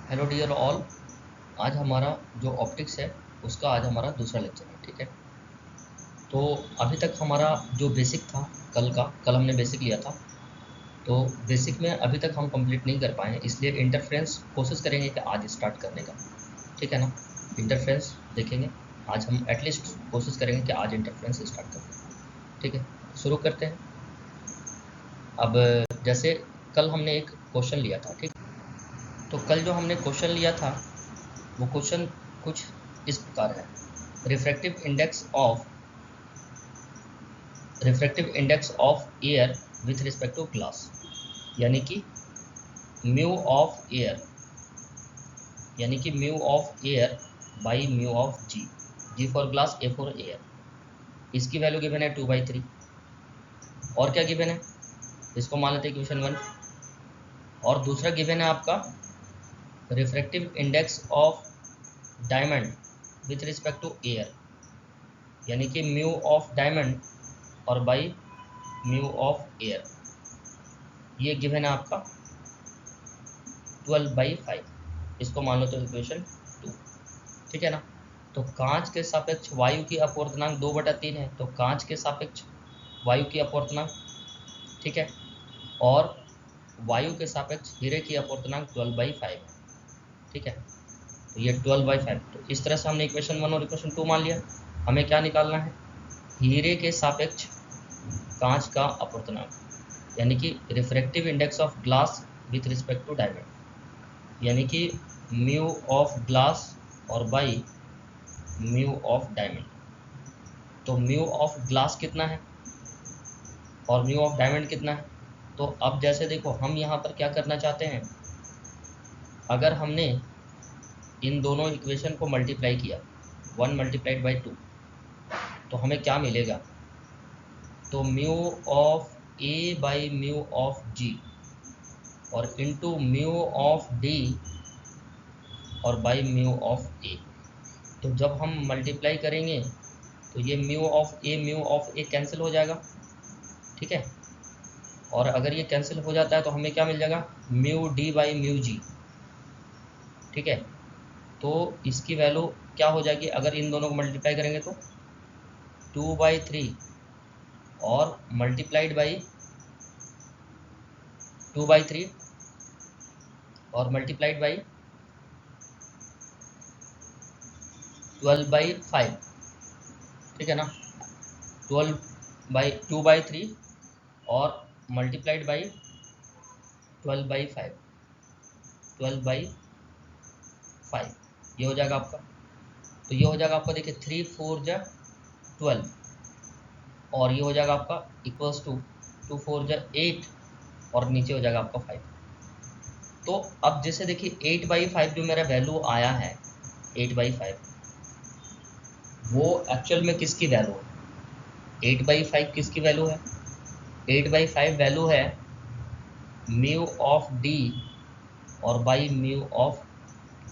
Hello dear all. आज हमारा जो ऑप्टिक्स है उसका आज हमारा दूसरा लेक्चर है। ठीक है, तो अभी तक हमारा जो बेसिक था कल हमने बेसिक लिया था, तो बेसिक में अभी तक हम कंप्लीट नहीं कर पाए हैं, इसलिए इंटरफ्रेंस कोशिश करेंगे कि आज स्टार्ट करने का। ठीक है ना, इंटरफ्रेंस देखेंगे आज हम, एटलीस्ट कोशिश करेंगे कि आज इंटरफ्रेंस स्टार्ट कर दें। ठीक है, शुरू करते हैं। अब जैसे कल हमने एक क्वेश्चन लिया था, ठीक, तो कल जो हमने क्वेश्चन लिया था वो क्वेश्चन कुछ इस प्रकार है। Refractive index of air with respect to glass, यानी कि mu of air by mu of G. G for glass, A for air. इसकी वैल्यू गिवन है 2/3। और क्या गिवन है, इसको मान लेते हैं इक्वेशन 1। और दूसरा गिवन है आपका refractive index of diamond with respect to air, यानी कि म्यू ऑफ डायमंड और बाई म्यू ऑफ एयर। ये गिवन है आपका 12/5। इसको मान लो तो इक्वेशन 2। ठीक है ना, तो कांच के सापेक्ष वायु की अपवर्तनांक 2/3 है, तो कांच के सापेक्ष वायु की अपवर्तनांक, ठीक है, और वायु के सापेक्ष हीरे की अपवर्तनांक 12/5 है। ठीक है, तो ये 12/5, तो इस तरह से हमने इक्वेशन 1 और इक्वेशन 2 मान लिया। हमें क्या निकालना है, हीरे के सापेक्ष कांच का अपवर्तनांक, यानी कि refractive index of glass with respect to diamond, यानी कि म्यू ऑफ ग्लास और बाई म्यू ऑफ डायमंड। तो म्यू ऑफ ग्लास कितना है और म्यू ऑफ डायमंड कितना है। तो अब जैसे देखो, हम यहाँ पर क्या करना चाहते हैं, अगर हमने इन दोनों इक्वेशन को मल्टीप्लाई किया 1 × 2, तो हमें क्या मिलेगा, तो mu of A by mu of G और इनटू म्यू ऑफ डी और बाई म्यू ऑफ ए। तो जब हम मल्टीप्लाई करेंगे तो ये म्यू ऑफ ए कैंसिल हो जाएगा। ठीक है, और अगर ये कैंसिल हो जाता है तो हमें क्या मिल जाएगा, mu D by mu G. ठीक है, तो इसकी वैल्यू क्या हो जाएगी, अगर इन दोनों को मल्टीप्लाई करेंगे तो 2/3 और मल्टीप्लाइड बाई 2/3 और मल्टीप्लाइड बाई 12/5। ठीक है ना, 2/3 और मल्टीप्लाइड बाई 12/5, 12/5 ये हो जाएगा आपका। तो ये हो जाएगा आपका, देखिए 3 4 जा 12 और ये हो जाएगा आपका इक्वल्स टू 2 4 जा 8 और नीचे हो जाएगा आपका 5। तो अब जैसे देखिए 8/5 जो मेरा वैल्यू आया है, 8/5 वो एक्चुअल में किसकी वैल्यू है, 8/5 किसकी वैल्यू है, 8/5 वैल्यू है म्यू ऑफ डी और बाई म्यू ऑफ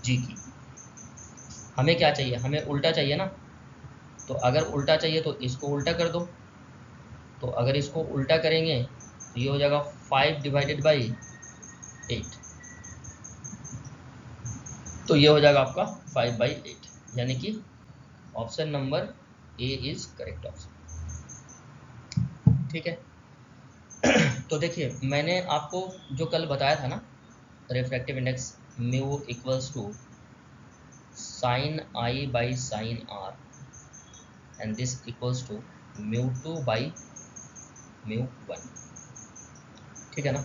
जी की। हमें क्या चाहिए, हमें उल्टा चाहिए ना, तो अगर उल्टा चाहिए तो इसको उल्टा कर दो। तो अगर इसको उल्टा करेंगे तो ये हो जाएगा 5/8। तो ये हो जाएगा आपका 5/8, यानी कि option number A is correct option. ठीक है, तो देखिए मैंने आपको जो कल बताया था ना, refractive index mu equals to sine i by sine r and this equals to μ2 by μ1। ठीक है ना,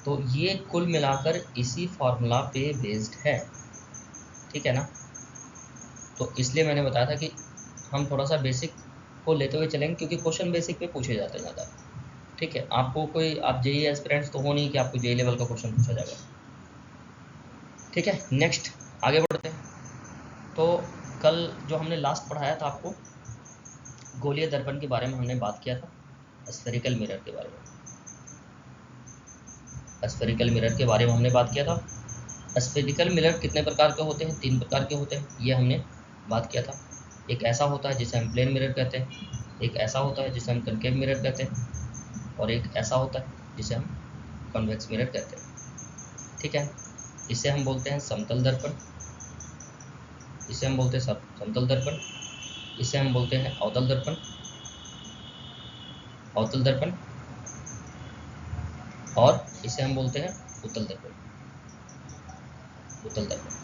तो ये कुल मिलाकर इसी फॉर्मूला पे बेस्ड है। ठीक है ना, तो इसलिए मैंने बताया था कि हम थोड़ा सा बेसिक को लेते हुए चलेंगे, क्योंकि क्वेश्चन बेसिक पे पूछे जाते हैं ज़्यादा। ठीक है, आपको कोई, आप जेई एस्पिरेंट्स तो हो नहीं कि आपको जेई लेवल का क्वेश्चन पूछा जाएगा। ठीक है, नेक्स्ट आगे बढ़ते हैं। तो कल जो हमने लास्ट पढ़ाया था आपको, गोलीय दर्पण के बारे में हमने बात किया था, स्फेरिकल मिरर के बारे में। स्फेरिकल मिरर के बारे में हमने बात किया था। स्फेरिकल मिरर कितने प्रकार के होते हैं, 3 प्रकार के होते हैं, ये हमने बात किया था। एक ऐसा होता है जिसे हम प्लेन मिरर कहते हैं, एक ऐसा होता है जिसे हम कनकेव मिरर कहते हैं, और एक ऐसा होता है जिसे हम कन्वेक्स मिरर कहते हैं। ठीक है, इसे हम बोलते हैं समतल दर्पण, इसे हम बोलते हैं समतल दर्पण, इसे हम बोलते हैं अवतल दर्पण, अवतल दर्पण, और इसे हम बोलते हैं उत्तल दर्पण, उत्तल दर्पण।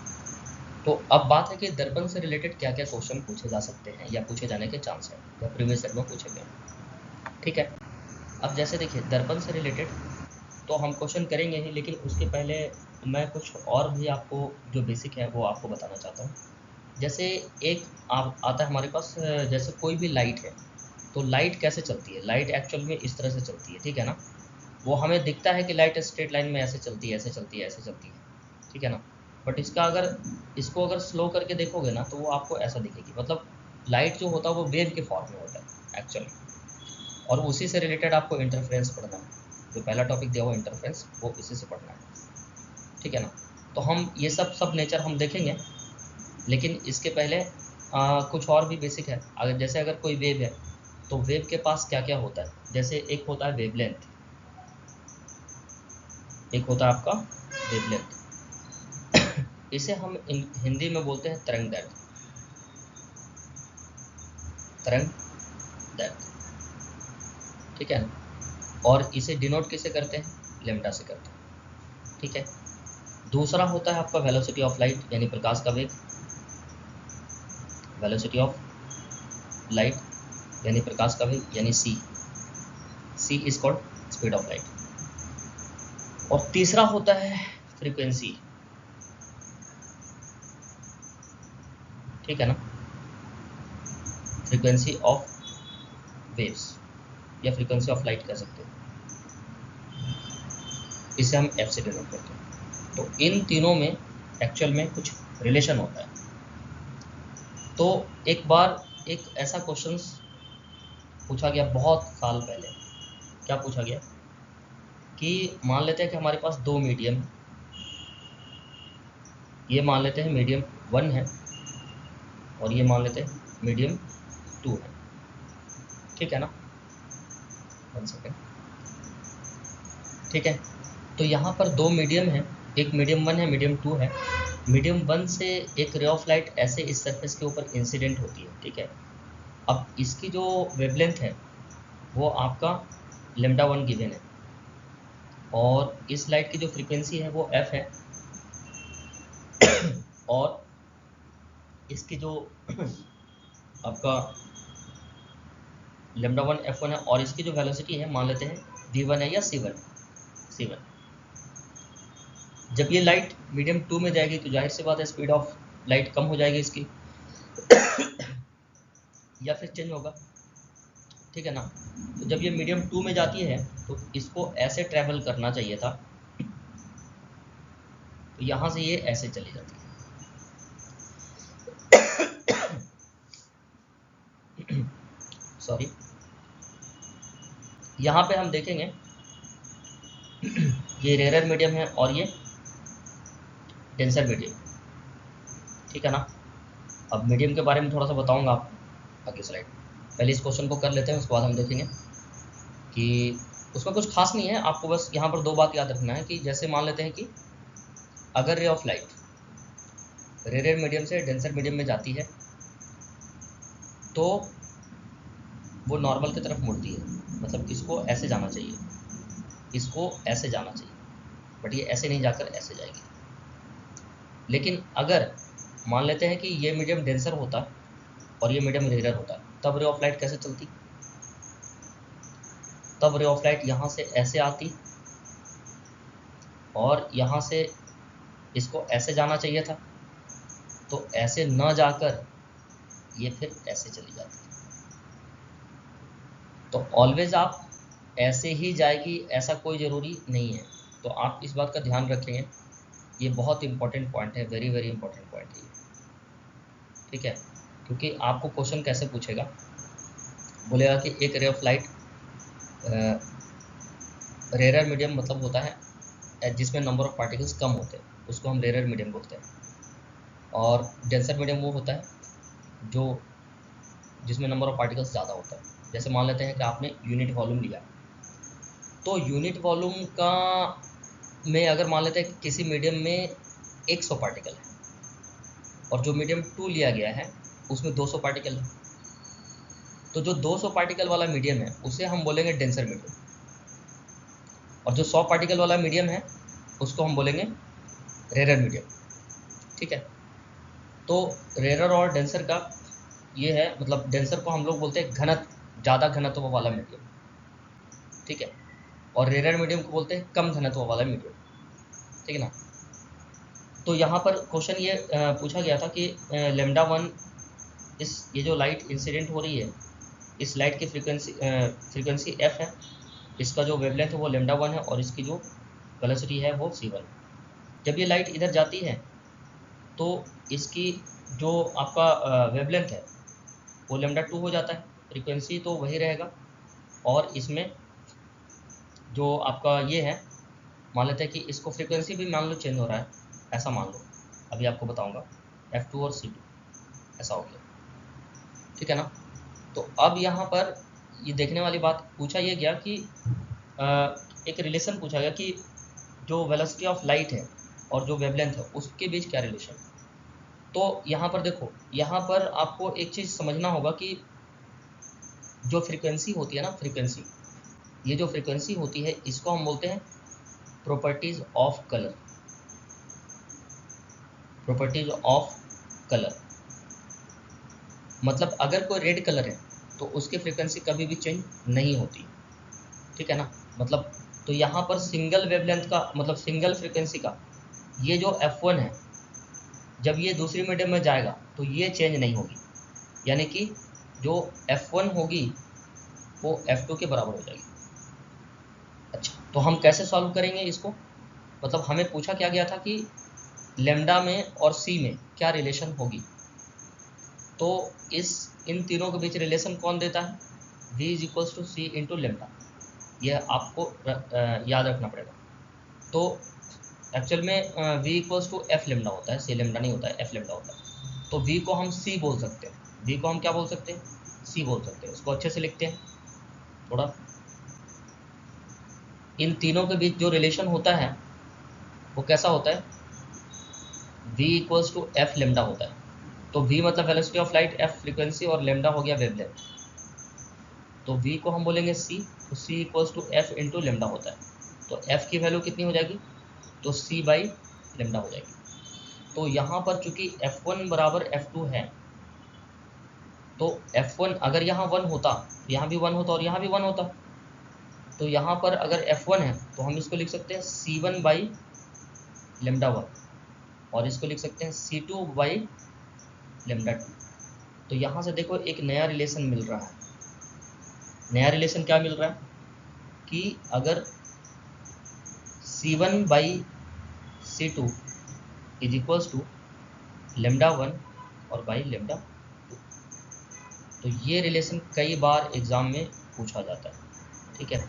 तो अब बात है कि दर्पण से रिलेटेड क्या क्या क्वेश्चन पूछे जा सकते हैं या पूछे जाने के चांस है या प्रीवियस सेट में पूछे गए, ठीक है। अब जैसे देखिए दर्पण से रिलेटेड तो हम क्वेश्चन करेंगे ही, लेकिन उसके पहले मैं कुछ और भी आपको जो बेसिक है वो आपको बताना चाहता हूँ। जैसे एक आप आता है हमारे पास, जैसे कोई भी लाइट है, तो लाइट कैसे चलती है, लाइट एक्चुअल में इस तरह से चलती है, ठीक है ना। वो हमें दिखता है कि लाइट स्ट्रेट लाइन में ऐसे चलती है, ऐसे चलती है, ऐसे चलती है, ठीक है ना। बट इसको अगर स्लो करके देखोगे ना तो वो आपको ऐसा दिखेगी। मतलब लाइट जो होता है वो वेव के फॉर्म में होता है एक्चुअली, और उसी से रिलेटेड आपको इंटरफेरेंस पढ़ना है। जो पहला टॉपिक दिया हुआ इंटरफेरेंस, वो इसी से पढ़ना है, ठीक है ना। तो हम ये सब नेचर हम देखेंगे, लेकिन इसके पहले कुछ और भी बेसिक है। अगर कोई वेव है तो वेव के पास क्या क्या होता है। जैसे एक होता है वेवलेंथ, एक होता है आपका वेवलेंथ, इसे हम हिंदी में बोलते हैं तरंग दैर्घ्य, तरंग दैर्घ्य, ठीक है ना। और इसे डिनोट किसे करते हैं, लेमडा से करते हैं, ठीक है। दूसरा होता है आपका वेलोसिटी ऑफ लाइट, यानी प्रकाश का वेग, वेलोसिटी ऑफ लाइट यानी प्रकाश का वेग, यानी c is called speed of light. और तीसरा होता है फ्रीक्वेंसी, ठीक है ना, फ्रीक्वेंसी ऑफ वेव्स या फ्रीक्वेंसी ऑफ लाइट कह सकते हैं, इसे हम एफ से डिनोट करते हैं। तो इन तीनों में एक्चुअल में कुछ रिलेशन होता है। तो एक बार एक ऐसा क्वेश्चन पूछा गया बहुत साल पहले, क्या पूछा गया कि मान लेते हैं कि हमारे पास दो मीडियम है, ये मान लेते हैं मीडियम 1 है और ये मान लेते हैं मीडियम 2 है, ठीक है ना। 1 सेकेंड, ठीक है। तो यहाँ पर दो मीडियम है, एक मीडियम 1 है, मीडियम 2 है। मीडियम 1 से एक रे ऑफ लाइट ऐसे इस सरफेस के ऊपर इंसिडेंट होती है, ठीक है। अब इसकी जो वेवलेंथ है वो आपका λ1 गिवन है, और इस लाइट की जो फ्रीक्वेंसी है वो f है, और इसकी जो आपका λ1 f1 है, और इसकी जो वेलोसिटी है मान लेते हैं v1 है या c1। जब ये लाइट मीडियम 2 में जाएगी तो जाहिर सी बात है स्पीड ऑफ लाइट कम हो जाएगी इसकी या फिर चेंज होगा, ठीक है ना। तो जब ये मीडियम 2 में जाती है तो इसको ऐसे ट्रैवल करना चाहिए था, तो यहाँ से ये ऐसे चली जाती है सॉरी। यहाँ पे हम देखेंगे ये रेयर मीडियम है और ये डेंसर मीडियम, ठीक है ना। अब मीडियम के बारे में थोड़ा सा बताऊंगा आपको अगली स्लाइड। पहले इस क्वेश्चन को कर लेते हैं, उसके बाद हम देखेंगे कि उसमें कुछ खास नहीं है। आपको बस यहाँ पर दो बात याद रखना है कि जैसे मान लेते हैं कि अगर ray of light rarer medium से डेंसर मीडियम में जाती है तो वो नॉर्मल की तरफ मुड़ती है, मतलब इसको ऐसे जाना चाहिए, इसको ऐसे जाना चाहिए, बट ये ऐसे नहीं जाकर ऐसे जाएगी। लेकिन अगर मान लेते हैं कि ये मीडियम डेंसर होता और ये मीडियम रेयर होता, तब रे ऑफ लाइट कैसे चलती, तब रे ऑफ लाइट यहाँ से ऐसे आती और यहाँ से इसको ऐसे जाना चाहिए था, तो ऐसे न जाकर ये फिर ऐसे चली जाती। तो ऑलवेज आप ऐसे ही जाएगी ऐसा कोई ज़रूरी नहीं है, तो आप इस बात का ध्यान रखेंगे। ये बहुत इंपॉर्टेंट पॉइंट है, वेरी वेरी इंपॉर्टेंट पॉइंट है ये, ठीक है। क्योंकि आपको क्वेश्चन कैसे पूछेगा, बोलेगा कि एक रे ऑफ लाइट रेयर मीडियम मतलब होता है जिसमें नंबर ऑफ पार्टिकल्स कम होते हैं, उसको हम रेयर मीडियम बोलते हैं। और डेंसर मीडियम वो होता है जो जिसमें नंबर ऑफ पार्टिकल्स ज़्यादा होता है। जैसे मान लेते हैं कि आपने यूनिट वॉल्यूम लिया, तो यूनिट वॉल्यूम का में अगर मान लेते हैं कि किसी मीडियम में 100 पार्टिकल है और जो मीडियम 2 लिया गया है उसमें 200 पार्टिकल है, तो जो 200 पार्टिकल वाला मीडियम है उसे हम बोलेंगे डेंसर मीडियम, और जो 100 पार्टिकल वाला मीडियम है उसको हम बोलेंगे रेरर मीडियम। ठीक है, तो रेरर और डेंसर का ये है, मतलब डेंसर को हम लोग बोलते हैं ज़्यादा घनत्व वाला मीडियम, ठीक है, और रेरर मीडियम को बोलते हैं कम घनत्व वाला मीडियम। ठीक है ना। तो यहाँ पर क्वेश्चन ये पूछा गया था कि लेमडा 1, ये जो लाइट इंसिडेंट हो रही है, इस लाइट की फ्रीक्वेंसी एफ है, इसका जो वेवलेंथ है वो लेमडा 1 है, और इसकी जो वेलोसिटी है वो c1 है। जब ये लाइट इधर जाती है तो इसकी जो आपका वेवलेंथ है वो लेमडा 2 हो जाता है, फ्रीक्वेंसी तो वही रहेगा, और इसमें जो आपका ये है, मान लेते हैं कि इसको फ्रीक्वेंसी भी मान लो चेंज हो रहा है, ऐसा मान लो, अभी आपको बताऊंगा f2 और c2 ऐसा हो गया। ठीक है ना। तो अब यहाँ पर ये देखने वाली बात पूछा ये गया कि एक रिलेशन पूछा गया कि जो वेलोसिटी ऑफ लाइट है और जो वेवलेंथ है उसके बीच क्या रिलेशन है। तो यहाँ पर देखो, यहाँ पर आपको एक चीज़ समझना होगा कि जो फ्रीक्वेंसी होती है ना, फ्रीक्वेंसी, ये जो फ्रीक्वेंसी होती है इसको हम बोलते हैं properties of colour, properties of colour. मतलब अगर कोई रेड कलर है तो उसकी फ्रीक्वेंसी कभी भी चेंज नहीं होती। ठीक है ना। मतलब तो यहाँ पर सिंगल वेवलेंथ का मतलब सिंगल फ्रीक्वेंसी का ये जो f1 है, जब ये दूसरी मीडियम में जाएगा तो ये चेंज नहीं होगी, यानी कि जो f1 होगी वो f2 के बराबर हो जाएगी। अच्छा, तो हम कैसे सॉल्व करेंगे इसको, मतलब हमें पूछा क्या गया था कि लेमडा में और c में क्या रिलेशन होगी, तो इन तीनों के बीच रिलेशन कौन देता है, v = c × लेमडा, यह आपको याद रखना पड़ेगा। तो एक्चुअल में v = f लेमडा होता है, c लेमडा नहीं होता है, f लेमडा होता है। तो v को हम c बोल सकते हैं, v को हम क्या बोल सकते हैं, c बोल सकते हैं। इसको अच्छे से लिखते हैं थोड़ा। इन तीनों के बीच जो रिलेशन होता है वो कैसा होता है, v = f लेमडा होता है। तो v मतलब velocity of light, f frequency और लेमडा हो गया वेवलेंथ। तो v को हम बोलेंगे c, तो c = f × लेमडा होता है। तो f की वैल्यू कितनी हो जाएगी, तो c/लेमडा हो जाएगी। तो यहाँ पर चूंकि f1 = f2 है, तो f1 अगर यहाँ 1 होता, यहाँ भी 1 होता और यहाँ भी 1 होता, तो यहाँ पर अगर f1 है तो हम इसको लिख सकते हैं c1/λ1, और इसको लिख सकते हैं c2/λ2। तो यहाँ से देखो एक नया रिलेशन मिल रहा है। नया रिलेशन क्या मिल रहा है कि अगर c1/c2 = λ1 और λ2, तो ये रिलेशन कई बार एग्जाम में पूछा जाता है। ठीक है,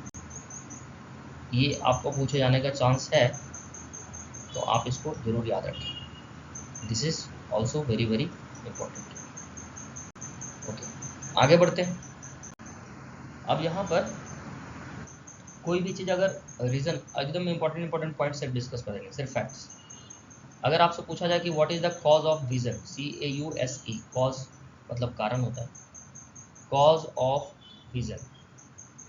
ये आपको पूछे जाने का चांस है, तो आप इसको जरूर याद रखें। This is also very very important. Okay, आगे बढ़ते हैं। अब यहाँ पर कोई भी चीज़ अगर रीज़न, एकदम इम्पोर्टेंट पॉइंट से डिस्कस करेंगे, सिर्फ फैक्ट्स। अगर आपसे पूछा जाए कि what is the cause of vision, CAUSE, cause मतलब कारण होता है, कॉज ऑफ विजन।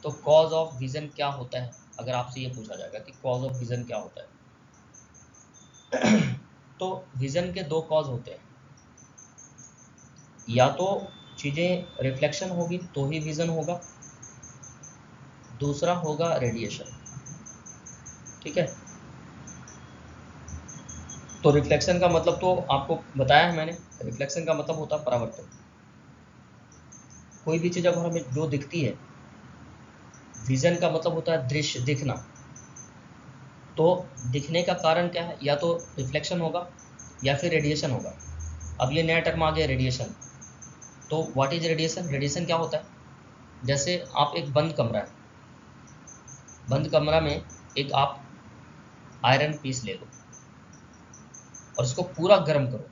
तो कॉज ऑफ विजन क्या होता है, अगर आपसे ये पूछा जाएगा कि कॉज ऑफ विजन क्या होता है, तो विजन के दो कॉज होते हैं, या तो चीज़ें रिफ्लेक्शन होगी तो ही विजन होगा, दूसरा होगा रेडिएशन। ठीक है, तो रिफ्लेक्शन का मतलब तो आपको बताया है मैंने, रिफ्लेक्शन का मतलब होता है परावर्तन। कोई भी चीज़ अगर हमें जो दिखती है, विजन का मतलब होता है दृश्य, दिखना। तो दिखने का कारण क्या है, या तो रिफ्लेक्शन होगा या फिर रेडिएशन होगा। अब ये नया टर्म आ गया रेडिएशन। तो व्हाट इज रेडिएशन, रेडिएशन क्या होता है, जैसे आप एक बंद कमरा है, बंद कमरा में एक आप आयरन पीस ले लो और इसको पूरा गर्म करो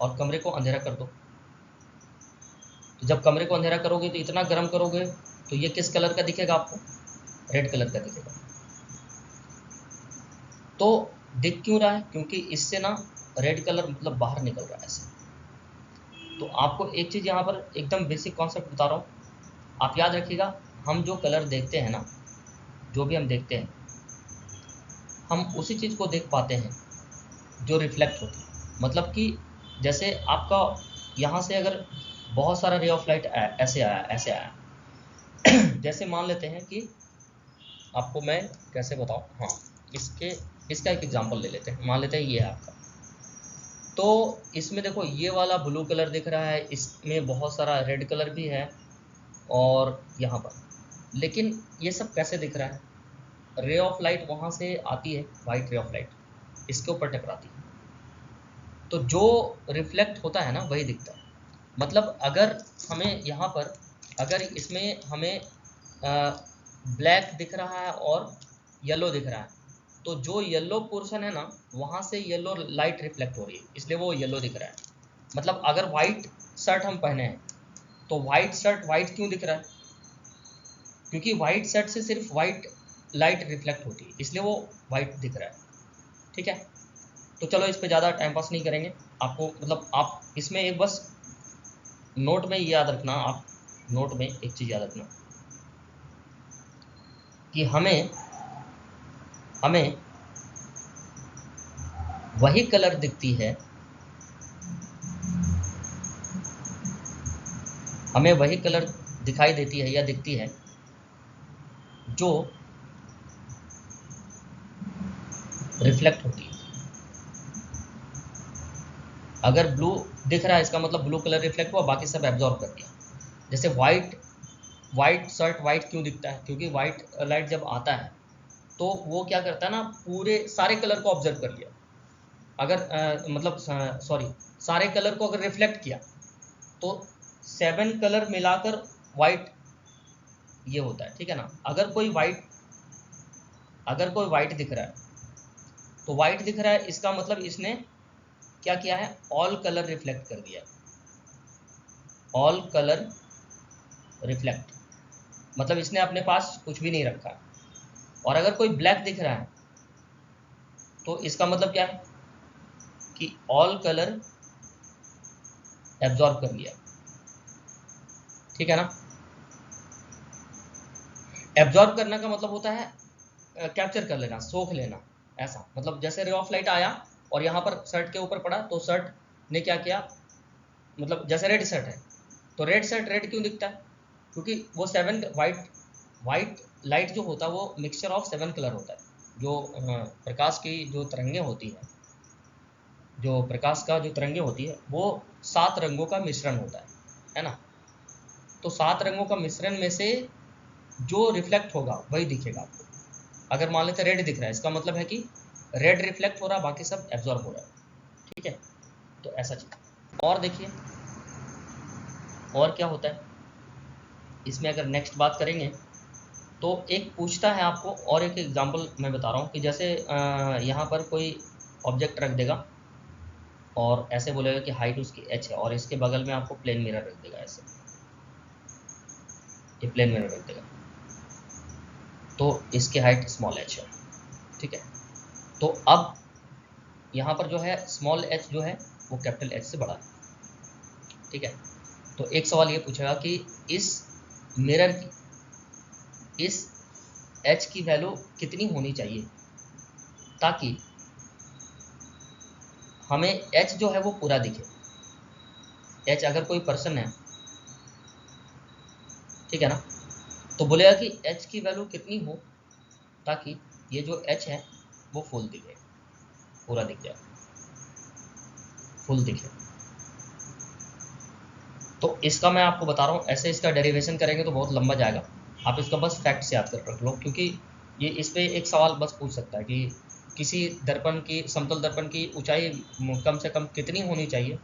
और कमरे को अंधेरा कर दो। तो जब कमरे को अंधेरा करोगे तो इतना गर्म करोगे तो ये किस कलर का दिखेगा आपको, रेड कलर का दिखेगा। तो दिख क्यों रहा है? क्योंकि इससे ना रेड कलर मतलब बाहर निकल रहा है ऐसे। तो आपको एक चीज़ यहाँ पर एकदम बेसिक कॉन्सेप्ट बता रहा हूँ, आप याद रखिएगा। हम जो कलर देखते हैं ना, जो भी हम देखते हैं, हम उसी चीज़ को देख पाते हैं जो रिफ्लेक्ट होती है। मतलब कि जैसे आपका यहाँ से अगर बहुत सारा रे ऑफ लाइट आया, ऐसे आया, ऐसे आया जैसे मान लेते हैं कि आपको मैं कैसे बताऊँ, हाँ, इसका एक एग्जांपल ले लेते हैं। मान लेते हैं ये है आपका, तो इसमें देखो ये वाला ब्लू कलर दिख रहा है, इसमें बहुत सारा रेड कलर भी है और यहाँ पर, लेकिन ये सब कैसे दिख रहा है? रे ऑफ लाइट वहाँ से आती है, वाइट रे ऑफ लाइट इसके ऊपर टकराती है, तो जो रिफ्लेक्ट होता है ना वही दिखता है। मतलब अगर हमें यहाँ पर, अगर इसमें हमें ब्लैक दिख रहा है और येलो दिख रहा है, तो जो येलो पोर्शन है ना, वहाँ से येलो लाइट रिफ्लेक्ट हो रही है, इसलिए वो येलो दिख रहा है। मतलब अगर वाइट शर्ट हम पहने हैं, तो वाइट शर्ट वाइट क्यों दिख रहा है? क्योंकि वाइट शर्ट से सिर्फ वाइट लाइट रिफ्लेक्ट होती है, इसलिए वो वाइट दिख रहा है। ठीक है, तो चलो इस पे ज़्यादा टाइम पास नहीं करेंगे। आपको मतलब आप इसमें एक बस नोट में याद रखना, आप नोट में एक चीज़ याद रखना कि हमें वही कलर दिखती है, हमें वही कलर दिखाई देती है या दिखती है जो रिफ्लेक्ट होती है। अगर ब्लू दिख रहा है, इसका मतलब ब्लू कलर रिफ्लेक्ट हुआ, बाकी सब एब्जॉर्ब कर दिया। जैसे वाइट शर्ट वाइट क्यों दिखता है? क्योंकि वाइट लाइट जब आता है तो वो क्या करता है ना, पूरे सारे कलर को ऑब्जर्व कर लिया। अगर मतलब सॉरी, सारे कलर को अगर रिफ्लेक्ट किया तो 7 कलर मिलाकर वाइट ये होता है। ठीक है ना, अगर कोई वाइट दिख रहा है, तो वाइट दिख रहा है, इसका मतलब इसने क्या किया है, ऑल कलर रिफ्लेक्ट कर दिया। ऑल कलर रिफ्लेक्ट मतलब इसने अपने पास कुछ भी नहीं रखा। और अगर कोई ब्लैक दिख रहा है, तो इसका मतलब क्या है कि ऑल कलर एब्जॉर्ब कर लिया। ठीक है ना, एब्जॉर्ब करने का मतलब होता है कैप्चर कर लेना, सोख लेना। ऐसा मतलब जैसे रे ऑफ लाइट आया और यहाँ पर शर्ट के ऊपर पड़ा, तो शर्ट ने क्या किया, मतलब जैसे रेड शर्ट है, तो रेड शर्ट रेड क्यों दिखता है? क्योंकि वो 7 वाइट लाइट जो होता है वो मिक्सचर ऑफ 7 कलर होता है। जो प्रकाश की जो तरंगें होती है, जो प्रकाश का जो तरंगें होती है, वो 7 रंगों का मिश्रण होता है ना। तो 7 रंगों का मिश्रण में से जो रिफ्लेक्ट होगा वही दिखेगा आपको। अगर मान लेते रेड दिख रहा है, इसका मतलब है कि रेड रिफ्लेक्ट हो रहा है, बाकी सब एब्जॉर्ब हो रहा है। ठीक है, तो ऐसा चीज। और देखिए और क्या होता है इसमें, अगर नेक्स्ट बात करेंगे तो एक पूछता है आपको, और एक एग्जांपल मैं बता रहा हूँ कि जैसे यहाँ पर कोई ऑब्जेक्ट रख देगा और ऐसे बोलेगा कि हाइट उसकी h है, और इसके बगल में आपको प्लेन मिरर रख देगा, ऐसे ये प्लेन मिरर रख देगा, तो इसकी हाइट स्मॉल h है। ठीक है, तो अब यहाँ पर जो है स्मॉल h जो है वो कैपिटल H से बड़ा है। ठीक है, तो एक सवाल ये पूछेगा कि इस मिरर की, इस h की वैल्यू कितनी होनी चाहिए ताकि हमें h जो है वो पूरा दिखे। h अगर कोई पर्सन है, ठीक है ना, तो बोलेगा कि h की वैल्यू कितनी हो ताकि ये जो h है वो फुल दिखे, पूरा दिख जाए, फुल दिखे। तो इसका मैं आपको बता रहा हूँ, ऐसे इसका डेरिवेशन करेंगे तो बहुत लंबा जाएगा। आप इसका बस फैक्ट से याद कर रख लो, क्योंकि ये इस पे एक सवाल बस पूछ सकता है कि किसी दर्पण की, समतल दर्पण की ऊंचाई कम से कम कितनी होनी चाहिए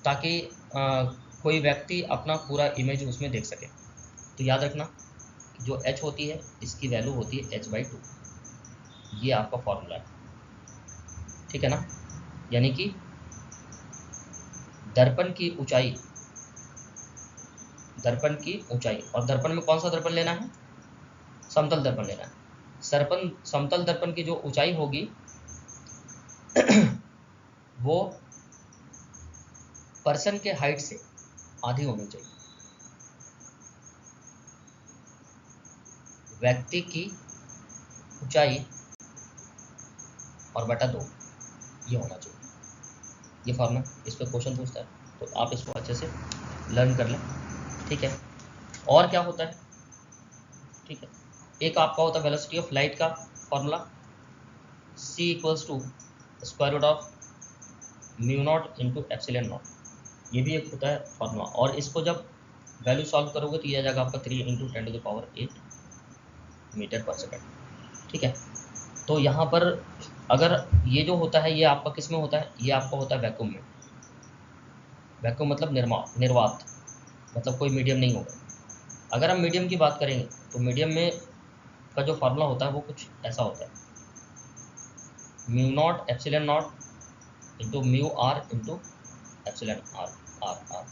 ताकि कोई व्यक्ति अपना पूरा इमेज उसमें देख सके। तो याद रखना जो h होती है इसकी वैल्यू होती है h/2, ये आपका फॉर्मूला है। ठीक है ना, यानी कि दर्पण की ऊंचाई, दर्पण की ऊंचाई, और दर्पण में कौन सा दर्पण लेना है, समतल दर्पण लेना है। समतल दर्पण की जो ऊंचाई होगी वो पर्सन के हाइट से आधी होनी चाहिए। व्यक्ति की ऊंचाई और बटा 2 ये होना चाहिए। ये फॉर्मूला, इस पर क्वेश्चन पूछता है तो आप इसको अच्छे से लर्न कर लें, ठीक है। और क्या होता है, ठीक है, एक आपका होता है वेलोसिटी ऑफ लाइट का formula c equals to square root of mu naught into epsilon naught, ये भी एक होता है फॉर्मूला। और इसको जब वैल्यू सॉल्व करोगे तो ये आ जाएगा आपका 3 इंटू 10⁸ मीटर पर सेकेंड, ठीक है। तो यहाँ पर अगर ये जो होता है ये आपका किस में होता है, ये आपका होता है वैक्यूम में। वैक्यूम मतलब निर्वात, मतलब कोई मीडियम नहीं होगा। अगर हम मीडियम की बात करेंगे तो मीडियम में का जो फार्मूला होता है वो कुछ ऐसा होता है, mu naught epsilon naught into mu r into epsilon r r r,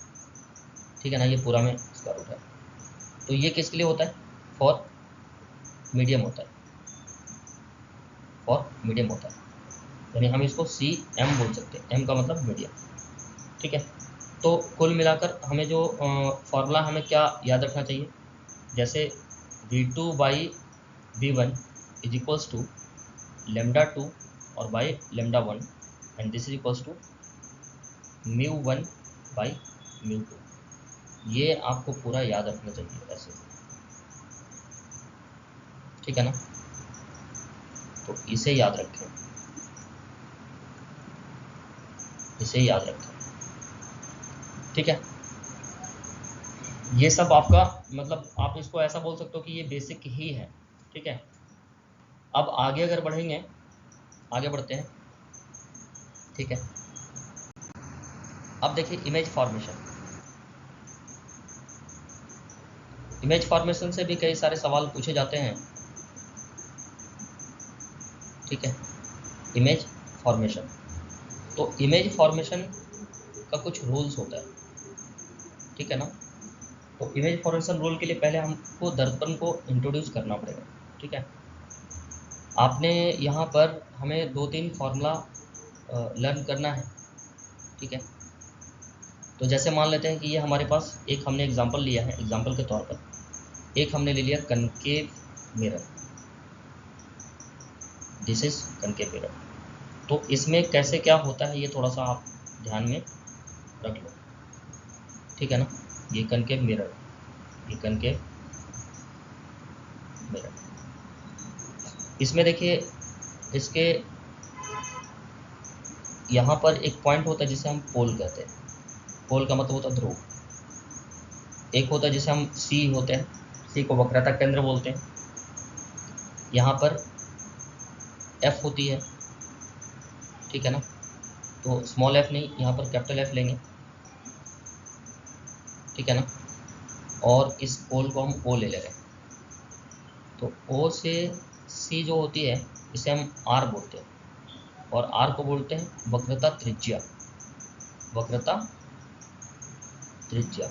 ठीक है ना। ये पूरा में स्क्वायर रूट है। तो ये किसके लिए होता है, फॉर मीडियम होता है, फॉर मीडियम होता है, यानी हम इसको सी एम बोल सकते हैं, एम का मतलब मीडियम, ठीक है। तो कुल मिलाकर हमें जो फार्मूला हमें क्या याद रखना चाहिए, जैसे V2 by V1 is equals to λ2 और by λ1 and this is equals to μ1 by μ2। ये आपको पूरा याद रखना चाहिए ऐसे, ठीक है ना। तो इसे याद रखें, इसे याद रखें, ठीक है। ये सब आपका मतलब आप इसको ऐसा बोल सकते हो कि ये बेसिक ही है, ठीक है। अब आगे अगर बढ़ेंगे, आगे बढ़ते हैं, ठीक है। अब देखिए इमेज फॉर्मेशन, इमेज फॉर्मेशन से भी कई सारे सवाल पूछे जाते हैं, ठीक है। इमेज फॉर्मेशन, तो इमेज फॉर्मेशन का कुछ रूल्स होता है, ठीक है ना। तो इमेज फॉर्मेशन रूल के लिए पहले हमको दर्पण को इंट्रोड्यूस करना पड़ेगा, ठीक है। आपने यहाँ पर हमें 2-3 फार्मूला लर्न करना है, ठीक है। तो जैसे मान लेते हैं कि ये हमारे पास एक हमने एग्जांपल लिया है, एग्जांपल के तौर पर एक हमने ले लिया concave mirror, this is concave mirror. तो इसमें कैसे क्या होता है ये थोड़ा सा आप ध्यान में रख लो, ठीक है ना। ये कनकेव मिरर, ये कनकेव मिरर, इसमें देखिए इसके यहाँ पर एक पॉइंट होता है जिसे हम पोल कहते हैं, पोल का मतलब होता है ध्रुव। एक होता है जिसे हम सी होते हैं, सी को वक्रता केंद्र बोलते हैं। यहाँ पर एफ होती है, ठीक है ना। तो स्मॉल एफ नहीं, यहाँ पर कैपिटल एफ लेंगे, ठीक है ना। और इस पोल को हम ओ ले रहे हैं। तो ओ से सी जो होती है इसे हम आर बोलते हैं, और आर को बोलते हैं वक्रता त्रिज्या, वक्रता त्रिज्या।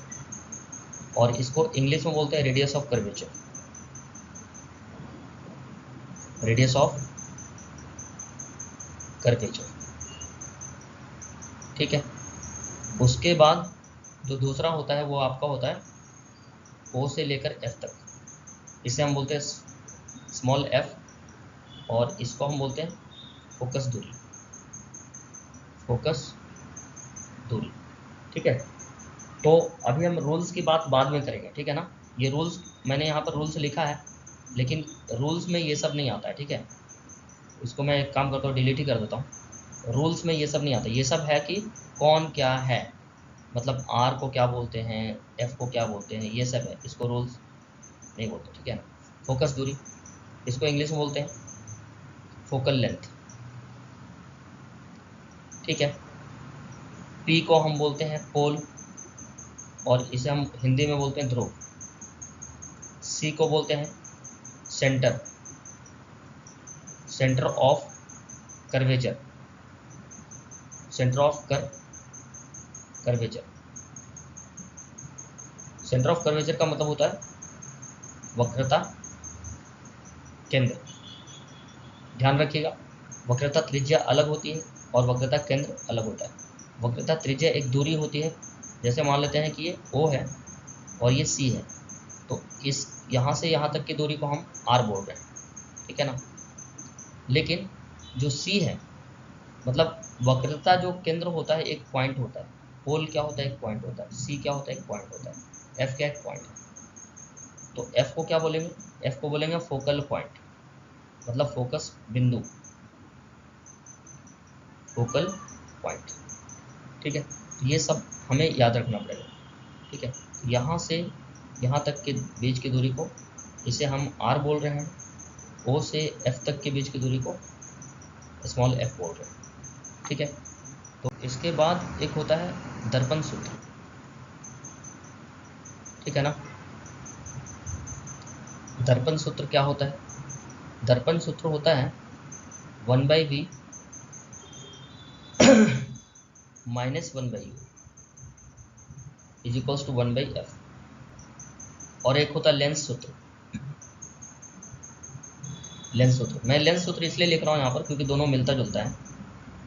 और इसको इंग्लिश में बोलते हैं radius of curvature, radius of curvature, ठीक है। उसके बाद जो दूसरा होता है वो आपका होता है ओ से लेकर एफ तक, इसे हम बोलते हैं स्मॉल एफ, और इसको हम बोलते हैं फोकस दूरी, फोकस दूरी, ठीक है। तो अभी हम रूल्स की बात बाद में करेंगे, ठीक है ना। ये रूल्स मैंने यहाँ पर रूल्स लिखा है, लेकिन रूल्स में ये सब नहीं आता है, ठीक है। इसको मैं एक काम करता हूँ, डिलीट ही कर देता हूँ। रूल्स में ये सब नहीं आता, ये सब है कि कौन क्या है, मतलब आर को क्या बोलते हैं, एफ को क्या बोलते हैं, ये सब है, इसको रूल्स नहीं बोलते, ठीक है ना। फोकस दूरी, इसको इंग्लिश में बोलते हैं फोकल लेंथ, ठीक है। पी को हम बोलते हैं पोल, और इसे हम हिंदी में बोलते हैं ध्रुव। सी को बोलते हैं centre, centre of curvature, centre of curvature. Centre of curvature का मतलब होता है वक्रता केंद्र, ध्यान रखिएगा। वक्रता त्रिज्या अलग होती है और वक्रता केंद्र अलग होता है। वक्रता त्रिज्या एक दूरी होती है, जैसे मान लेते हैं कि ये O है और ये C है, तो इस यहाँ से यहाँ तक की दूरी को हम R बोल रहे हैं, ठीक है ना। लेकिन जो C है, मतलब वक्रता जो केंद्र होता है एक पॉइंट होता है, पोल क्या होता है, एक पॉइंट होता है, C क्या होता है, एक पॉइंट होता है, F क्या एक पॉइंट है। तो F को क्या बोलेंगे, F को बोलेंगे फोकल पॉइंट, मतलब फोकस बिंदु, फोकल पॉइंट, ठीक है। ये सब हमें याद रखना पड़ेगा, ठीक है। यहाँ से यहाँ तक के बीच की दूरी को, इसे हम R बोल रहे हैं, O से F तक के बीच की दूरी को स्मॉल f बोल रहे हैं, ठीक है। तो इसके बाद एक होता है दर्पण सूत्र, ठीक है ना। दर्पण सूत्र क्या होता है, दर्पण सूत्र होता है 1/v minus 1/u is equals to 1/f। और एक होता है लेंस सूत्र। लेंस सूत्र, मैं लेंस सूत्र इसलिए लिख रहा हूँ यहाँ पर क्योंकि दोनों मिलता जुलता है,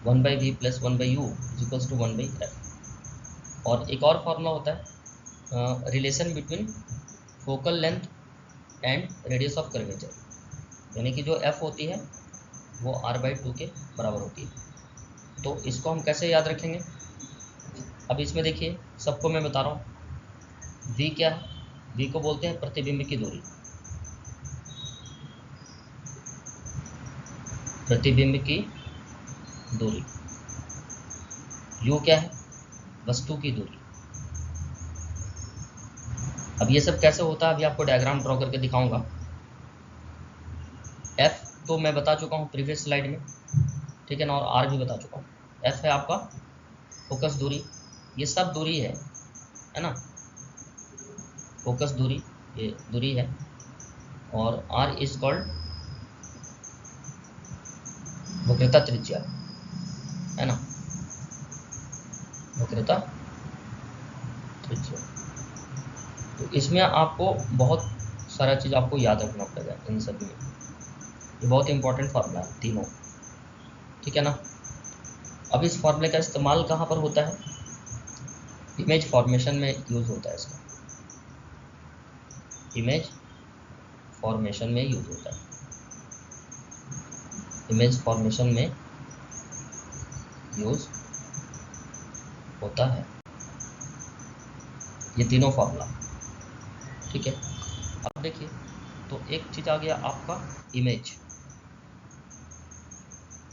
1/v plus 1/u is equals to 1/f। और एक और फॉर्मूला होता है relation between focal length and radius of curvature, यानी कि जो f होती है वो r/2 के बराबर होती है। तो इसको हम कैसे याद रखेंगे, अब इसमें देखिए सबको मैं बता रहा हूँ। v क्या है, v को बोलते हैं प्रतिबिंब की दूरी, प्रतिबिंब की दूरी। u क्या है, वस्तु की दूरी। अब ये सब कैसे होता है अभी आपको डायग्राम ड्रॉ करके दिखाऊंगा। f तो मैं बता चुका हूँ प्रीवियस स्लाइड में, ठीक है ना, और r भी बता चुका हूँ। f है आपका फोकस दूरी, ये सब दूरी है ना, फोकस दूरी ये दूरी है। और r इज कॉल्ड वक्रता त्रिज्या, है ना, वक्रता त्रिज्या। तो इसमें आपको बहुत सारा चीज़ आपको याद रखना पड़ेगा इन सभी में, ये बहुत इंपॉर्टेंट फार्मूला है तीनों, ठीक है ना। अब इस फार्मूले का इस्तेमाल कहाँ पर होता है, इमेज फॉर्मेशन में यूज़ होता है इसका, इमेज फॉर्मेशन में यूज़ होता है, इमेज फॉर्मेशन में यूज़ होता है ये तीनों फार्मूला, ठीक है। अब देखिए, तो एक चीज़ आ गया आपका इमेज।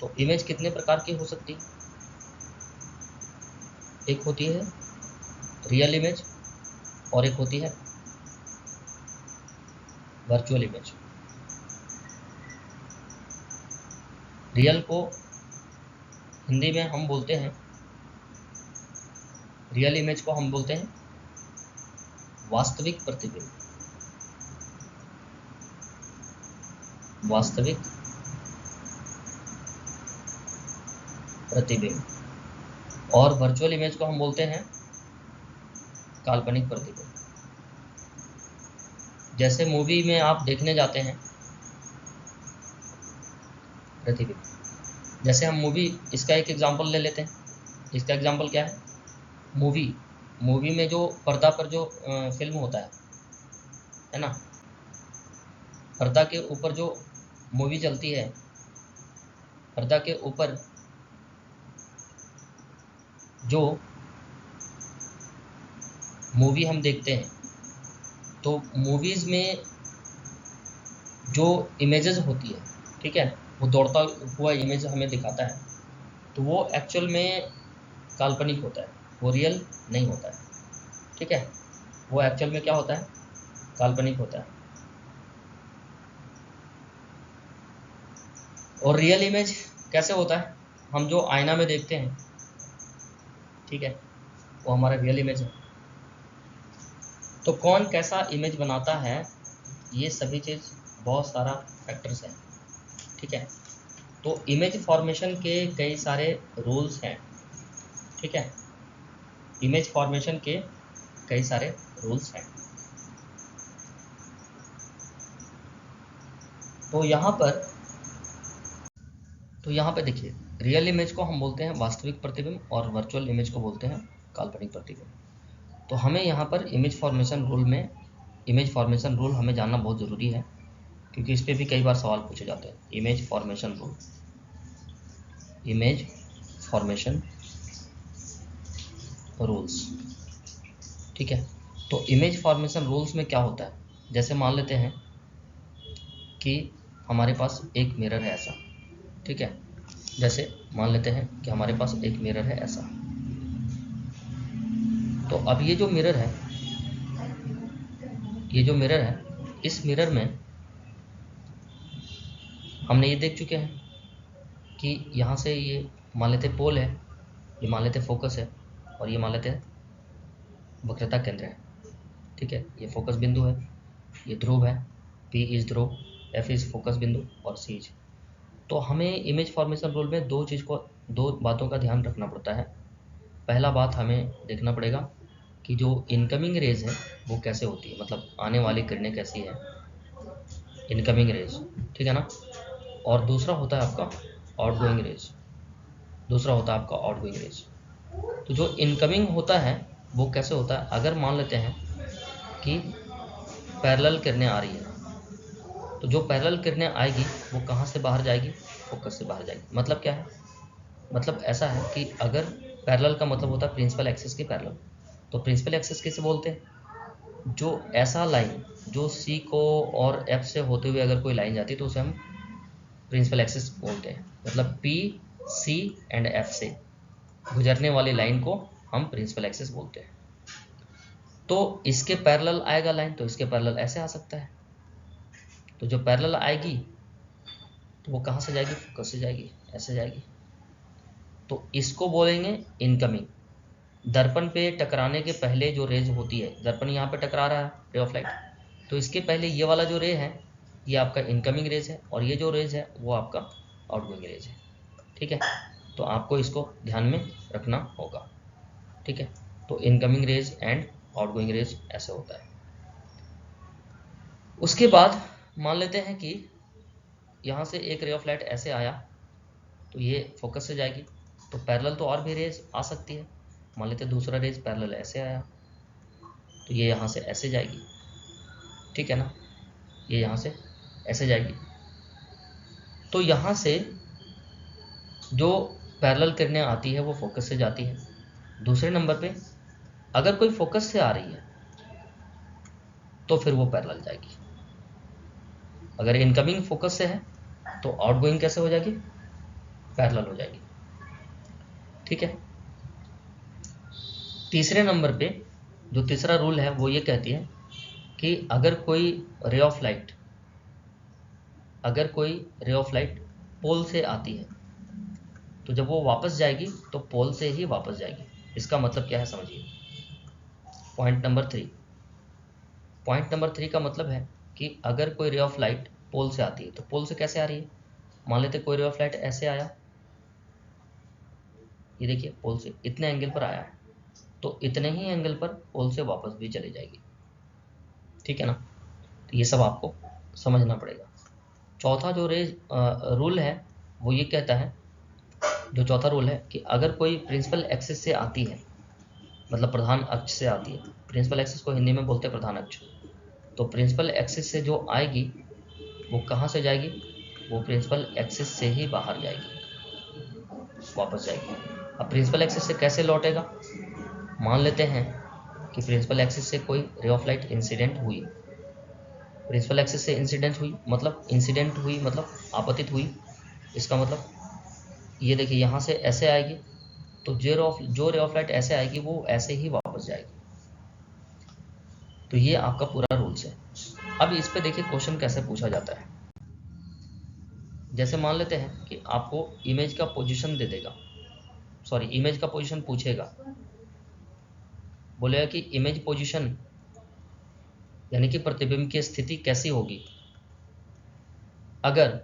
तो इमेज कितने प्रकार की हो सकती है, एक होती है रियल इमेज और एक होती है वर्चुअल इमेज। रियल को हिंदी में हम बोलते हैं, रियल इमेज को हम बोलते हैं वास्तविक प्रतिबिंब, वास्तविक प्रतिबिंब। और वर्चुअल इमेज को हम बोलते हैं काल्पनिक प्रतिबिंब। जैसे मूवी में आप देखने जाते हैं प्रतिबिंब, जैसे हम मूवी, इसका एक एग्जांपल ले लेते हैं। इसका एग्जांपल क्या है, मूवी, मूवी में जो पर्दा पर जो फिल्म होता है ना, पर्दा के ऊपर जो मूवी चलती है, पर्दा के ऊपर जो मूवी हम देखते हैं, तो मूवीज़ में जो इमेजेस होती है, ठीक है, वो दौड़ता हुआ इमेज हमें दिखाता है, तो वो एक्चुअल में काल्पनिक होता है, वो रियल नहीं होता है, ठीक है। वो एक्चुअल में क्या होता है, काल्पनिक होता है। और रियल इमेज कैसे होता है, हम जो आईना में देखते हैं, ठीक है, वो हमारा रियल इमेज है। तो कौन कैसा इमेज बनाता है, ये सभी चीज़ बहुत सारा फैक्टर्स हैं, ठीक है। तो इमेज फॉर्मेशन के कई सारे रूल्स हैं, ठीक है, इमेज फॉर्मेशन के कई सारे रूल्स हैं। तो यहाँ पर तो यहाँ पे देखिए, रियल इमेज को हम बोलते हैं वास्तविक प्रतिबिंब और वर्चुअल इमेज को बोलते हैं काल्पनिक प्रतिबिंब। तो हमें यहाँ पर इमेज फॉर्मेशन रूल हमें जानना बहुत ज़रूरी है, क्योंकि इस पर भी कई बार सवाल पूछे जाते हैं। इमेज फॉर्मेशन रूल्स, ठीक है। तो इमेज फॉर्मेशन रूल्स में क्या होता है, जैसे मान लेते हैं कि हमारे पास एक मिरर है ऐसा, ठीक है। जैसे मान लेते हैं कि हमारे पास एक मिरर है ऐसा। तो अब ये जो मिरर है, इस मिरर में हमने ये देख चुके हैं कि यहाँ से ये मान लेते पोल है, ये मान लेते फोकस है, और ये मान लेते वक्रता केंद्र है, ठीक है। ये फोकस बिंदु है, ये ध्रुव है, P is Dhruv, F is focus बिंदु और C इज। तो हमें इमेज फॉर्मेशन रूल में दो बातों का ध्यान रखना पड़ता है। पहला बात हमें देखना पड़ेगा कि जो इनकमिंग रेज है वो कैसे होती है, मतलब आने वाली किरणें कैसी है, इनकमिंग रेज, ठीक है ना। और दूसरा होता है आपका आउटगोइंग रेज। तो जो इनकमिंग होता है वो कैसे होता है, अगर मान लेते हैं कि पैरेलल किरणें आ रही है, तो जो पैरेलल किरणें आएगी वो कहाँ से बाहर जाएगी, फोकस से बाहर जाएगी। मतलब क्या है, मतलब ऐसा है कि अगर पैरेलल का मतलब होता है प्रिंसिपल एक्सिस के पैरेलल। तो प्रिंसिपल एक्सिस किसे बोलते हैं, जो ऐसा लाइन जो C को और F से होते हुए अगर कोई लाइन जाती है तो उसे हम प्रिंसिपल एक्सिस बोलते हैं। मतलब P, C एंड F से गुजरने वाली लाइन को हम प्रिंसिपल एक्सिस बोलते हैं। तो इसके पैरेलल आएगा लाइन, तो इसके पैरेलल ऐसे आ सकता है। तो जो पैरेलल आएगी तो वो कहाँ से जाएगी, फोकस से जाएगी, ऐसे जाएगी। तो इसको बोलेंगे इनकमिंग। दर्पण पे टकराने के पहले जो रेज होती है, दर्पण यहाँ पे टकरा रहा है रे ऑफ लाइट, तो इसके पहले ये वाला जो रे है ये आपका इनकमिंग रेज है, और ये जो रेज है वो आपका आउटगोइंग रेज है, ठीक है। तो आपको इसको ध्यान में रखना होगा, ठीक है। तो incoming rays and outgoing rays ऐसे होता है। उसके बाद मान लेते हैं कि यहाँ से एक रे ऑफ लाइट ऐसे आया, तो ये फोकस से जाएगी, तो पैरेलल तो और भी रेज आ सकती है। मान लेते दूसरा रेज पैरेलल ऐसे आया, तो ये यहाँ से ऐसे जाएगी, ठीक है ना, ये यहाँ से ऐसे जाएगी। तो यहाँ से जो पैरेलल किरणें आती है वो फोकस से जाती है। दूसरे नंबर पे अगर कोई फोकस से आ रही है तो फिर वो पैरेलल जाएगी। अगर इनकमिंग फोकस से है तो आउटगोइंग कैसे हो जाएगी, पैरेलल हो जाएगी, ठीक है। तीसरे नंबर पे जो तीसरा रूल है वो ये कहती है कि अगर कोई रे ऑफ लाइट पोल से आती है तो जब वो वापस जाएगी तो पोल से ही वापस जाएगी। इसका मतलब क्या है समझिए। पॉइंट नंबर 3 का मतलब है कि अगर कोई रे ऑफ लाइट पोल से आती है तो पोल से कैसे आ रही है, मान लेते कोई रे ऑफ लाइट ऐसे आया, ये देखिए पोल से इतने एंगल पर आया है, तो इतने ही एंगल पर पोल से वापस भी चली जाएगी, ठीक है ना। तो ये सब आपको समझना पड़ेगा। चौथा जो रूल है वो ये कहता है, जो चौथा रूल है कि अगर कोई प्रिंसिपल एक्सिस से आती है, मतलब प्रधान अक्ष से आती है, प्रिंसिपल एक्सिस को हिंदी में बोलते हैं प्रधान अक्ष, तो प्रिंसिपल एक्सिस से जो आएगी वो कहाँ से जाएगी, वो प्रिंसिपल एक्सिस से ही बाहर जाएगी, वापस जाएगी। अब प्रिंसिपल एक्सिस से कैसे लौटेगा, मान लेते हैं कि प्रिंसिपल एक्सिस से कोई रे ऑफ लाइट इंसिडेंट हुई, प्रिंसिपल एक्सिस से इंसिडेंट हुई मतलब आपतित हुई। इसका मतलब ये देखिए यहाँ से ऐसे आएगी, तो जो रे ऑफ लाइट ऐसे आएगी वो ऐसे ही वापस जाएगी। तो ये आपका पूरा रूल्स है। अब इस पे देखिए क्वेश्चन कैसे पूछा जाता है। जैसे मान लेते हैं कि आपको इमेज का पोजीशन दे देगा, सॉरी इमेज का पोजीशन पूछेगा, बोलेगा कि इमेज पोजीशन यानी कि प्रतिबिंब की स्थिति कैसी होगी अगर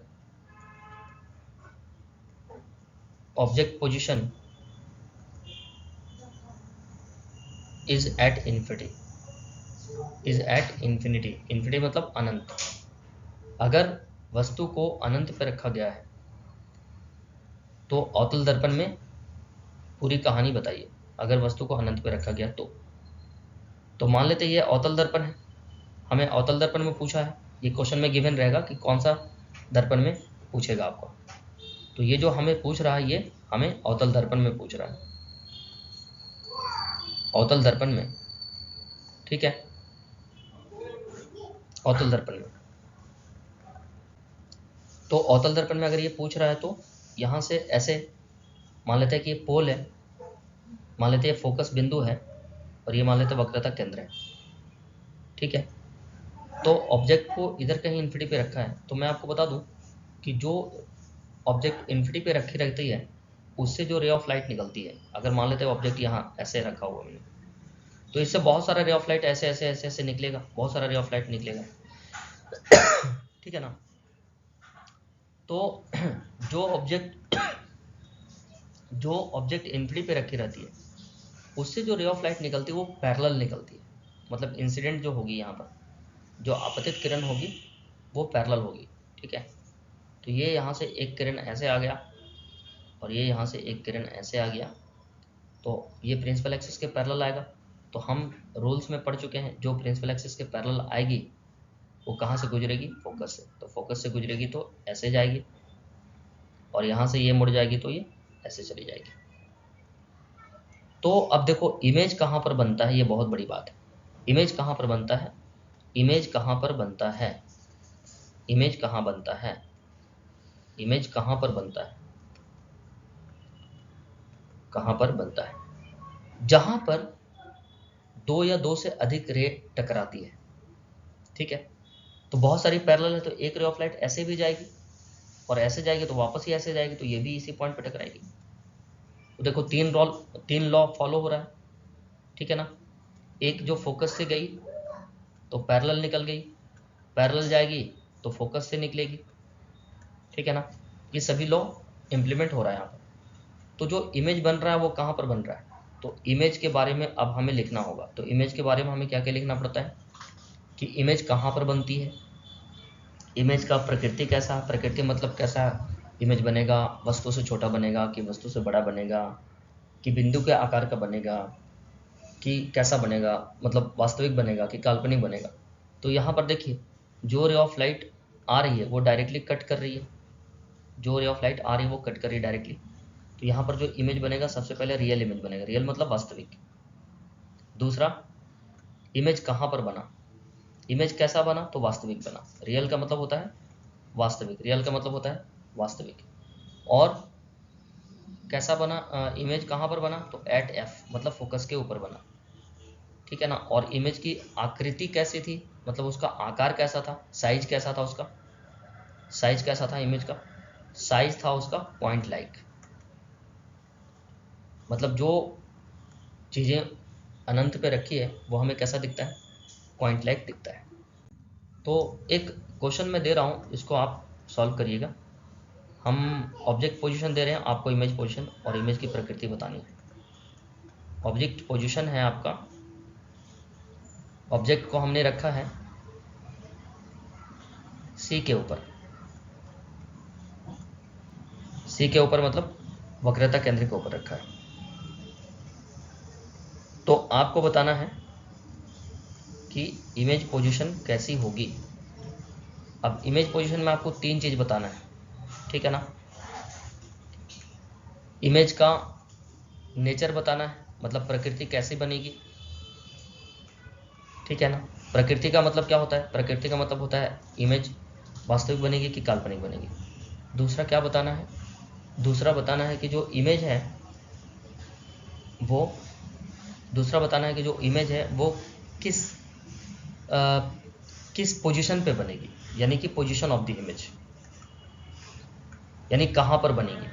object position is at infinity, infinity मतलब अनंत। अगर वस्तु को अनंत पर रखा गया है तो अवतल दर्पण में पूरी कहानी बताइए अगर वस्तु को अनंत पे रखा गया तो मान लेते ये अवतल दर्पण है, हमें अवतल दर्पण में पूछा है, ये क्वेश्चन में गिवन रहेगा कि कौन सा दर्पण में पूछेगा आपको। तो ये जो हमें पूछ रहा है ये हमें अवतल दर्पण में पूछ रहा है, अवतल दर्पण में, ठीक है, अवतल दर्पण में। तो अवतल दर्पण में अगर ये पूछ रहा है तो यहाँ से ऐसे मान लेते हैं कि ये पोल है, मान लेते हैं फोकस बिंदु है और ये मान लेते हैं वक्रता केंद्र है, ठीक है। तो ऑब्जेक्ट को इधर कहीं इन्फिनिटी पे रखा है, तो मैं आपको बता दूं कि जो ऑब्जेक्ट इन्फिनिटी पे रखी रहती है उससे जो रे ऑफ लाइट निकलती है, अगर मान लेते हैं ऑब्जेक्ट यहाँ ऐसे रखा हुआ मैंने, तो इससे बहुत सारा रे ऑफ लाइट ऐसे ऐसे ऐसे ऐसे निकलेगा, बहुत सारा रे ऑफ लाइट निकलेगा, ठीक है ना। तो जो ऑब्जेक्ट इन्फिनिटी पे रखी रहती है उससे जो रे ऑफ लाइट निकलती है वो पैरेलल निकलती है, मतलब इंसिडेंट जो होगी यहाँ पर, जो आपतित किरण होगी वो पैरेलल होगी, ठीक है। तो ये यहाँ से एक किरण ऐसे आ गया और ये यहाँ से एक किरण ऐसे आ गया, तो ये प्रिंसिपल एक्सिस के पैरेलल आएगा। तो हम रूल्स में पढ़ चुके हैं जो प्रिंसिपल एक्सिस के पैरेलल आएगी वो कहाँ से गुजरेगी, फोकस से। तो फोकस से गुजरेगी तो ऐसे जाएगी और यहाँ से ये मुड़ जाएगी तो ये ऐसे चली जाएगी। तो अब देखो इमेज कहाँ पर बनता है, ये बहुत बड़ी बात है। इमेज कहाँ पर बनता है, इमेज कहाँ पर बनता है, इमेज कहाँ बनता है, इमेज कहाँ पर बनता है, कहाँ पर बनता है, जहाँ पर दो या दो से अधिक रे टकराती है, ठीक है। तो बहुत सारी पैरेलल है तो एक रे ऑफ लाइट ऐसे भी जाएगी और ऐसे जाएगी तो वापस ही ऐसे जाएगी, तो ये भी इसी पॉइंट पे टकराएगी। तो देखो तीन लॉ फॉलो हो रहा है, ठीक है ना। एक जो फोकस से गई तो पैरेलल निकल गई, पैरेलल जाएगी तो फोकस से निकलेगी, ठीक है ना। ये सभी लॉ इम्प्लीमेंट हो रहा है यहाँ पर। तो जो इमेज बन रहा है वो कहाँ पर बन रहा है, तो इमेज के बारे में अब हमें लिखना होगा। तो इमेज के बारे में हमें क्या क्या लिखना पड़ता है कि इमेज कहाँ पर बनती है, इमेज का प्रकृति कैसा, प्रकृति मतलब कैसा इमेज बनेगा, वस्तु से छोटा बनेगा कि वस्तु से बड़ा बनेगा, कि बिंदु के आकार का बनेगा, कि कैसा बनेगा, मतलब वास्तविक बनेगा कि काल्पनिक बनेगा। तो यहाँ पर देखिए जो रे ऑफ लाइट आ रही है वो डायरेक्टली कट कर रही है, जो रे ऑफ लाइट आ रही है वो कट कर रही है डायरेक्टली। तो यहाँ पर जो इमेज बनेगा सबसे पहले रियल इमेज बनेगा, रियल मतलब वास्तविक। दूसरा इमेज कहाँ पर बना, इमेज कैसा बना तो वास्तविक बना, रियल का मतलब होता है वास्तविक, रियल का मतलब होता है वास्तविक। और कैसा बना, इमेज कहाँ पर बना तो एट एफ मतलब फोकस के ऊपर बना, ठीक है ना। और इमेज की आकृति कैसी थी, मतलब उसका आकार कैसा था, साइज कैसा था उसका, साइज कैसा था इमेज का, साइज था उसका पॉइंट लाइक, मतलब जो चीज़ें अनंत पे रखी है वो हमें कैसा दिखता है, पॉइंट लाइक दिखता है। तो एक क्वेश्चन मैं दे रहा हूँ, इसको आप सॉल्व करिएगा। हम ऑब्जेक्ट पोजीशन दे रहे हैं, आपको इमेज पोजीशन और इमेज की प्रकृति बतानी है। ऑब्जेक्ट पोजीशन है आपका, ऑब्जेक्ट को हमने रखा है सी के ऊपर, सी के ऊपर मतलब वक्रता केंद्र के ऊपर रखा है। तो आपको बताना है कि इमेज पोजीशन कैसी होगी। अब इमेज पोजीशन में आपको तीन चीज़ बताना है, ठीक है ना। इमेज का नेचर बताना है, मतलब प्रकृति कैसी बनेगी, ठीक है ना। प्रकृति का मतलब क्या होता है, प्रकृति का मतलब होता है इमेज वास्तविक बनेगी कि काल्पनिक बनेगी। दूसरा क्या बताना है, दूसरा बताना है कि जो इमेज है वो, दूसरा बताना है कि जो इमेज है वो किस किस पोजीशन पे बनेगी, यानी कि पोजीशन ऑफ द इमेज, यानी कहाँ पर बनेगी।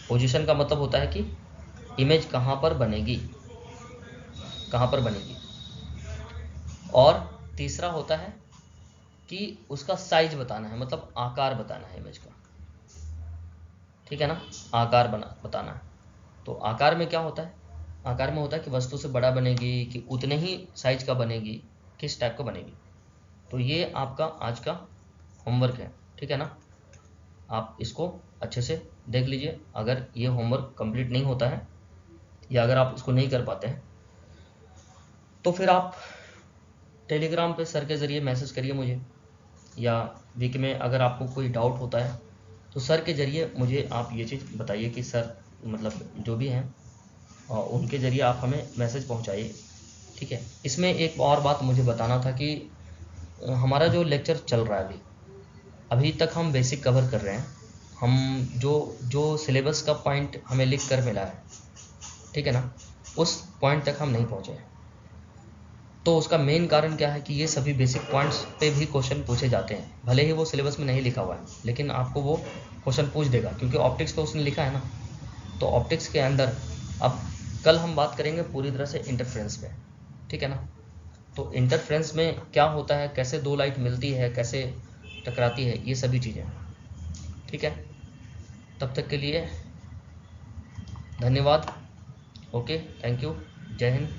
पोजीशन का मतलब होता है कि इमेज कहाँ पर बनेगी, कहाँ पर बनेगी। और तीसरा होता है कि उसका साइज बताना है, मतलब आकार बताना है इमेज का, ठीक है ना, आकार बताना है। तो आकार में क्या होता है, आकार में होता है कि वस्तु से बड़ा बनेगी कि उतने ही साइज का बनेगी, किस टाइप का बनेगी। तो ये आपका आज का होमवर्क है, ठीक है ना। आप इसको अच्छे से देख लीजिए, अगर ये होमवर्क कंप्लीट नहीं होता है या अगर आप इसको नहीं कर पाते हैं तो फिर आप टेलीग्राम पे सर के ज़रिए मैसेज करिए मुझे, या वीक में अगर आपको कोई डाउट होता है तो सर के ज़रिए मुझे आप ये चीज़ बताइए कि सर मतलब जो भी हैं उनके ज़रिए आप हमें मैसेज पहुंचाइए, ठीक है। इसमें एक और बात मुझे बताना था कि हमारा जो लेक्चर चल रहा है अभी तक हम बेसिक कवर कर रहे हैं, हम जो जो सिलेबस का पॉइंट हमें लिख कर मिला है, ठीक है ना, उस पॉइंट तक हम नहीं पहुँचे हैं। तो उसका मेन कारण क्या है कि ये सभी बेसिक पॉइंट्स पे भी क्वेश्चन पूछे जाते हैं, भले ही वो सिलेबस में नहीं लिखा हुआ है लेकिन आपको वो क्वेश्चन पूछ देगा, क्योंकि ऑप्टिक्स तो उसने लिखा है ना। तो ऑप्टिक्स के अंदर अब कल हम बात करेंगे पूरी तरह से इंटरफ्रेंस पे, ठीक है ना। तो इंटरफ्रेंस में क्या होता है, कैसे दो लाइट मिलती है, कैसे टकराती है, ये सभी चीज़ें, ठीक है। तब तक के लिए धन्यवाद। Okay, thank you. जय हिंद।